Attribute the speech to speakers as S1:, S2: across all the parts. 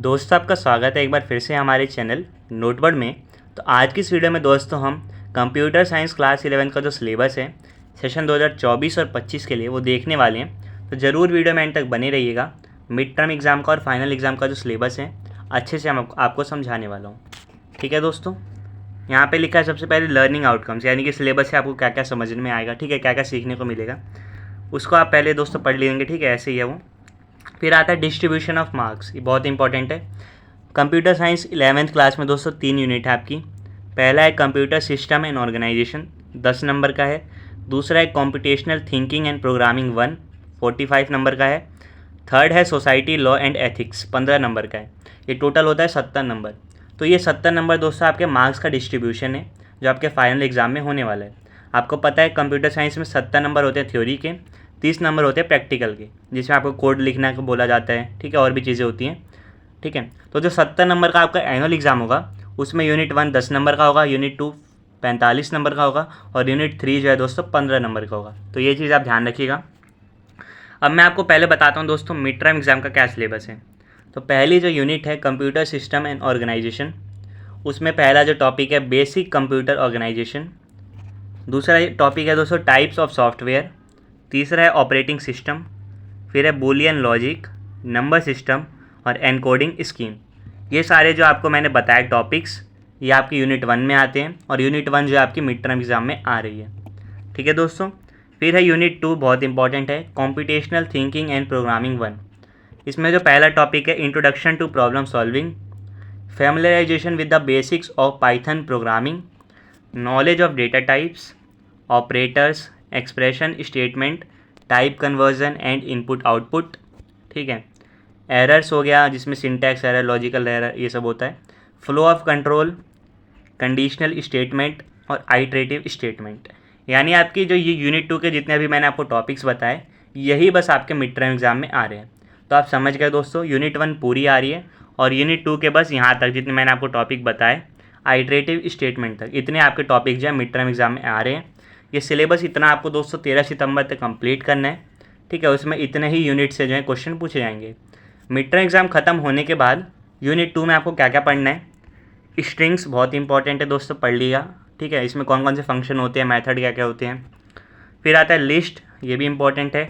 S1: दोस्तों आपका स्वागत है एक बार फिर से हमारे चैनल नोटबोर्ड में। तो आज की इस वीडियो में दोस्तों हम कंप्यूटर साइंस क्लास 11 का जो सिलेबस है सेशन 2024 और 25 के लिए वो देखने वाले हैं। तो ज़रूर वीडियो में एंड तक बने रहिएगा। मिड टर्म एग्ज़ाम का और फाइनल एग्ज़ाम का जो सिलेबस है अच्छे से हम आपको समझाने वाला हूँ। ठीक है दोस्तों, यहाँ पर लिखा है सबसे पहले लर्निंग आउटकम्स, यानी कि सिलेबस से आपको क्या क्या समझने में आएगा, ठीक है, क्या क्या सीखने को मिलेगा, उसको आप पहले दोस्तों पढ़ लेंगे। ठीक है, ऐसे ही है वो। फिर आता है डिस्ट्रीब्यूशन ऑफ मार्क्स, ये बहुत इंपॉर्टेंट है। कंप्यूटर साइंस 11th क्लास में दोस्तों 3 यूनिट है आपकी। पहला है कंप्यूटर सिस्टम एंड ऑर्गेनाइजेशन, 10 नंबर का है। दूसरा है कॉम्पिटिशनल थिंकिंग एंड प्रोग्रामिंग 1, 45 नंबर का है। थर्ड है सोसाइटी लॉ एंड एथिक्स, 15 नंबर का है। ये टोटल होता है 70 नंबर। तो ये 70 नंबर दोस्तों आपके मार्क्स का डिस्ट्रीब्यूशन है जो आपके फाइनल एग्जाम में होने वाला है। आपको पता है कंप्यूटर साइंस में 70 नंबर होते हैं थ्योरी के, 30 नंबर होते हैं प्रैक्टिकल के, जिसमें आपको कोड लिखना को बोला जाता है। ठीक है, और भी चीज़ें होती हैं। ठीक है, तो जो 70 नंबर का आपका एनुअल एग्ज़ाम होगा उसमें यूनिट 1 10 नंबर का होगा, यूनिट 2 45 नंबर का होगा और यूनिट 3 जो है दोस्तों 15 नंबर का होगा। तो ये चीज़ आप ध्यान रखिएगा। अब मैं आपको पहले बताता हूँ दोस्तों मिड टर्म एग्ज़ाम का क्या सिलेबस है। तो पहली जो यूनिट है कंप्यूटर सिस्टम एंड ऑर्गेनाइजेशन, उसमें पहला जो टॉपिक है बेसिक कंप्यूटर ऑर्गेनाइजेशन। दूसरा टॉपिक है दोस्तों टाइप्स ऑफ सॉफ्टवेयर। तीसरा है ऑपरेटिंग सिस्टम। फिर है बूलियन लॉजिक, नंबर सिस्टम और एनकोडिंग स्कीम। ये सारे जो आपको मैंने बताया टॉपिक्स, ये आपकी यूनिट 1 में आते हैं और यूनिट 1 जो है आपकी मिड टर्म एग्ज़ाम में आ रही है। ठीक है दोस्तों, फिर है यूनिट 2, बहुत इंपॉर्टेंट है, कॉम्पिटिशनल थिंकिंग एंड प्रोग्रामिंग 1। इसमें जो पहला टॉपिक है introduction to problem solving, familiarisation with the basics of Python programming, knowledge of data types, operators, expression statement, type conversion and input output. ठीक है, एरर्स हो गया जिसमें सिंटैक्स एरर, लॉजिकल एरर, ये सब होता है। Flow of control, conditional statement और आइटरेटिव स्टेटमेंट। यानी आपकी जो ये यूनिट 2 के जितने भी मैंने आपको टॉपिक्स बताए, यही बस आपके मिड टर्म एग्जाम में आ रहे हैं। तो आप समझ गए दोस्तों, यूनिट 1 पूरी आ रही है और यूनिट 2 के बस यहाँ तक जितने मैंने आपको टॉपिक बताए आइटरेटिव स्टेटमेंट तक, इतने आपके टॉपिक जो है मिड टर्म एग्जाम में आ रहे हैं। ये सिलेबस इतना आपको दोस्तों 13 सितंबर तक कंप्लीट करना है। ठीक है, उसमें इतने ही यूनिट से जो है क्वेश्चन पूछे जाएंगे। मिड टर्म एग्ज़ाम ख़त्म होने के बाद यूनिट 2 में आपको क्या क्या पढ़ना है। स्ट्रिंग्स बहुत इंपॉर्टेंट है दोस्तों, पढ़ लिया। ठीक है, इसमें कौन कौन से फंक्शन होते हैं, मेथड क्या क्या होते हैं। फिर आता है लिस्ट, ये भी इंपॉर्टेंट है।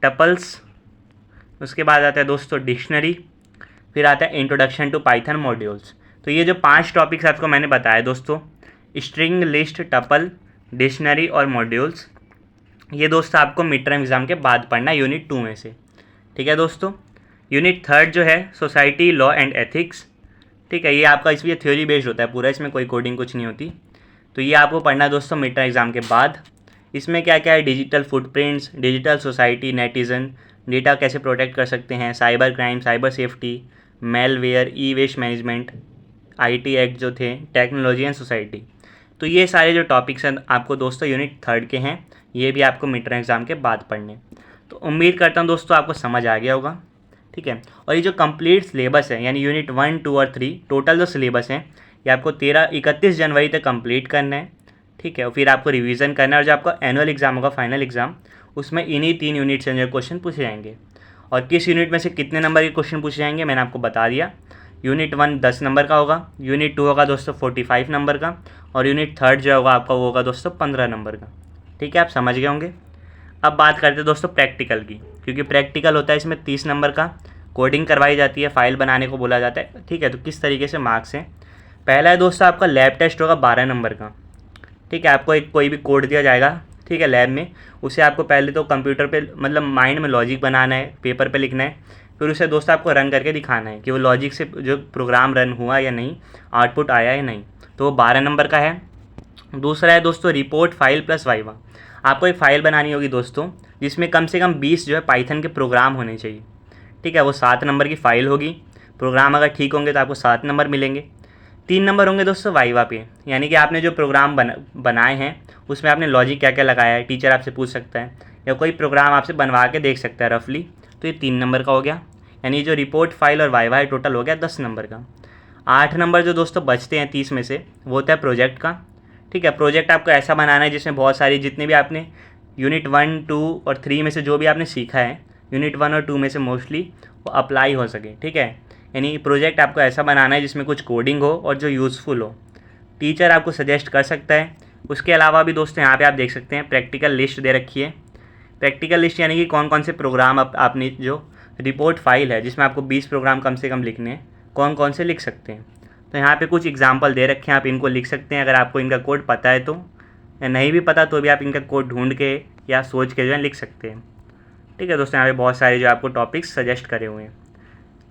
S1: टपल्स, उसके बाद आता है दोस्तों डिक्शनरी। फिर आता है इंट्रोडक्शन टू पाइथन मॉड्यूल्स। तो ये जो 5 टॉपिक्स आपको मैंने बताया दोस्तों, स्ट्रिंग, लिस्ट, टपल, डिक्शनरी और मॉड्यूल्स, ये दोस्तों आपको मिड टर्म एग्ज़ाम के बाद पढ़ना है यूनिट 2 में से। ठीक है दोस्तों, यूनिट 3 जो है सोसाइटी लॉ एंड एथिक्स। ठीक है, ये आपका इसमें थ्योरी बेस्ड होता है पूरा, इसमें कोई कोडिंग कुछ नहीं होती। तो ये आपको पढ़ना है दोस्तों मिड टर्म एग्ज़ाम के बाद। इसमें क्या क्या है, digital footprints, digital society, netizen, data कैसे प्रोटेक्ट कर सकते हैं, cyber crime, cyber safety, malware, e waste management, IT act जो थे, टेक्नोलॉजी एंड सोसाइटी। तो ये सारे जो टॉपिक्स हैं आपको दोस्तों यूनिट 3 के हैं, ये भी आपको मिड टर्म एग्ज़ाम के बाद पढ़ने। तो उम्मीद करता हूँ दोस्तों आपको समझ आ गया होगा। ठीक है, और ये जो कंप्लीट सिलेबस है यानी यूनिट 1, 2 और 3 टोटल जो सिलेबस है ये आपको 31 जनवरी तक कंप्लीट करना है। ठीक है, और फिर आपको रिवीजन करना है और जो आपका एनुअल एग्ज़ाम होगा, फाइनल एग्ज़ाम, उसमें इन्हीं 3 यूनिट से जो क्वेश्चन पूछे जाएंगे। और किस यूनिट में से कितने नंबर के क्वेश्चन पूछे जाएंगे मैंने आपको बता दिया। यूनिट 1 10 नंबर का होगा, यूनिट 2 होगा दोस्तों 45 नंबर का और यूनिट 3 जो होगा आपका वो होगा दोस्तों 15 नंबर का। ठीक है, आप समझ गए होंगे। अब बात करते हैं दोस्तों प्रैक्टिकल की, क्योंकि प्रैक्टिकल होता है इसमें 30 नंबर का, कोडिंग करवाई जाती है, फाइल बनाने को बोला जाता है। ठीक है, तो किस तरीके से मार्क्स हैं। पहला है दोस्तों आपका लैब टेस्ट होगा 12 नंबर का। ठीक है, आपको एक कोई भी कोड दिया जाएगा, ठीक है, लैब में, उसे आपको पहले तो कंप्यूटर पे मतलब माइंड में लॉजिक बनाना है, पेपर पे लिखना है, फिर उसे दोस्तों आपको रन करके दिखाना है कि वो लॉजिक से जो प्रोग्राम रन हुआ या नहीं, आउटपुट आया या नहीं। तो वो 12 नंबर का है। दूसरा है दोस्तों रिपोर्ट, फाइल प्लस वाइवा। आपको एक फ़ाइल बनानी होगी दोस्तों जिसमें कम से कम 20 जो है पाइथन के प्रोग्राम होने चाहिए। ठीक है, वो 7 नंबर की फ़ाइल होगी। प्रोग्राम अगर ठीक होंगे तो आपको 7 नंबर मिलेंगे। 3 नंबर होंगे दोस्तों वाइवा पे, यानी कि आपने जो प्रोग्राम बनाए हैं उसमें आपने लॉजिक क्या क्या लगाया है, टीचर आपसे पूछ सकता है या कोई प्रोग्राम आपसे बनवा के देख सकता है रफली। तो ये 3 नंबर का हो गया, यानी जो रिपोर्ट, फाइल और वाइवा है टोटल हो गया 10 नंबर का। 8 नंबर जो दोस्तों बचते हैं 30 में से, वो होता है प्रोजेक्ट का। ठीक है, प्रोजेक्ट आपको ऐसा बनाना है जिसमें बहुत सारी जितने भी आपने यूनिट 1, 2 और 3 में से जो भी आपने सीखा है, यूनिट 1 और 2 में से मोस्टली वो अप्लाई हो सके। ठीक है, यानी प्रोजेक्ट आपको ऐसा बनाना है जिसमें कुछ कोडिंग हो और जो यूज़फुल हो। टीचर आपको सजेस्ट कर सकता है। उसके अलावा भी दोस्तों यहाँ पे आप देख सकते हैं प्रैक्टिकल लिस्ट दे रखी है। प्रैक्टिकल लिस्ट यानी कि कौन कौन से प्रोग्राम आपने जो रिपोर्ट फाइल है जिसमें आपको 20 प्रोग्राम कम से कम लिखने हैं, कौन कौन से लिख सकते हैं। तो यहाँ पे कुछ एग्जांपल दे रखे हैं, आप इनको लिख सकते हैं अगर आपको इनका कोड पता है तो, या नहीं भी पता तो भी आप इनका कोड ढूंढ के या सोच के जो है लिख सकते हैं। ठीक है दोस्तों, यहाँ पे बहुत सारे जो आपको टॉपिक्स सजेस्ट करे हुए हैं।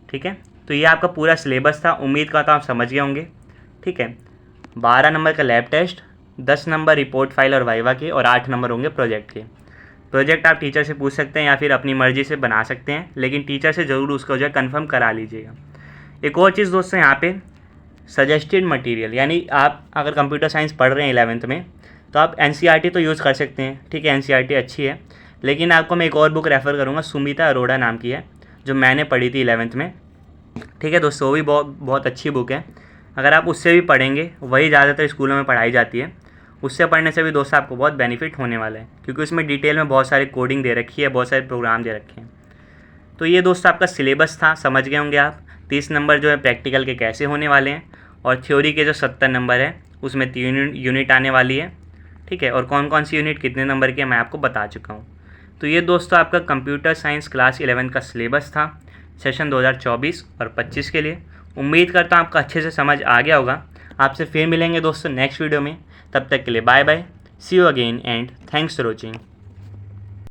S1: ठीक है, तो ये आपका पूरा सिलेबस था। उम्मीद करता हूँ आप समझ गए होंगे। ठीक है, 12 नंबर का लैब टेस्ट, 10 नंबर रिपोर्ट फाइल और वाइवा के, और 8 नंबर होंगे प्रोजेक्ट के। प्रोजेक्ट आप टीचर से पूछ सकते हैं या फिर अपनी मर्ज़ी से बना सकते हैं, लेकिन टीचर से ज़रूर उसको जो है कन्फर्म करा लीजिएगा। एक और चीज़ दोस्तों यहाँ पे सजेस्टेड मटेरियल, यानी आप अगर कंप्यूटर साइंस पढ़ रहे हैं 11th में तो आप NCERT तो यूज़ कर सकते हैं। ठीक है, NCERT अच्छी है, लेकिन आपको मैं एक और बुक रेफ़र करूँगा, सुमिता अरोड़ा नाम की है, जो मैंने पढ़ी थी 11th में। ठीक है दोस्तों, वो भी बहुत अच्छी बुक है। अगर आप उससे भी पढ़ेंगे, वही ज़्यादातर स्कूलों में पढ़ाई जाती है, उससे पढ़ने से भी दोस्तों आपको बहुत बेनिफिट होने वाला है, क्योंकि उसमें डिटेल में बहुत सारी कोडिंग दे रखी है, बहुत सारे प्रोग्राम दे रखे हैं। तो ये दोस्तों आपका सिलेबस था, समझ गए होंगे आप। 30 नंबर जो है प्रैक्टिकल के कैसे होने वाले हैं, और थ्योरी के जो 70 नंबर है उसमें 3 यूनिट आने वाली है। ठीक है, और कौन कौन सी यूनिट कितने नंबर की है मैं आपको बता चुका हूँ। तो ये दोस्तों आपका कंप्यूटर साइंस क्लास 11 का सिलेबस था सेशन 2024 और 25 के लिए। उम्मीद करता हूँ आपका अच्छे से समझ आ गया होगा। आपसे फिर मिलेंगे दोस्तों नेक्स्ट वीडियो में, तब तक के लिए bye bye, see you again and thanks for watching.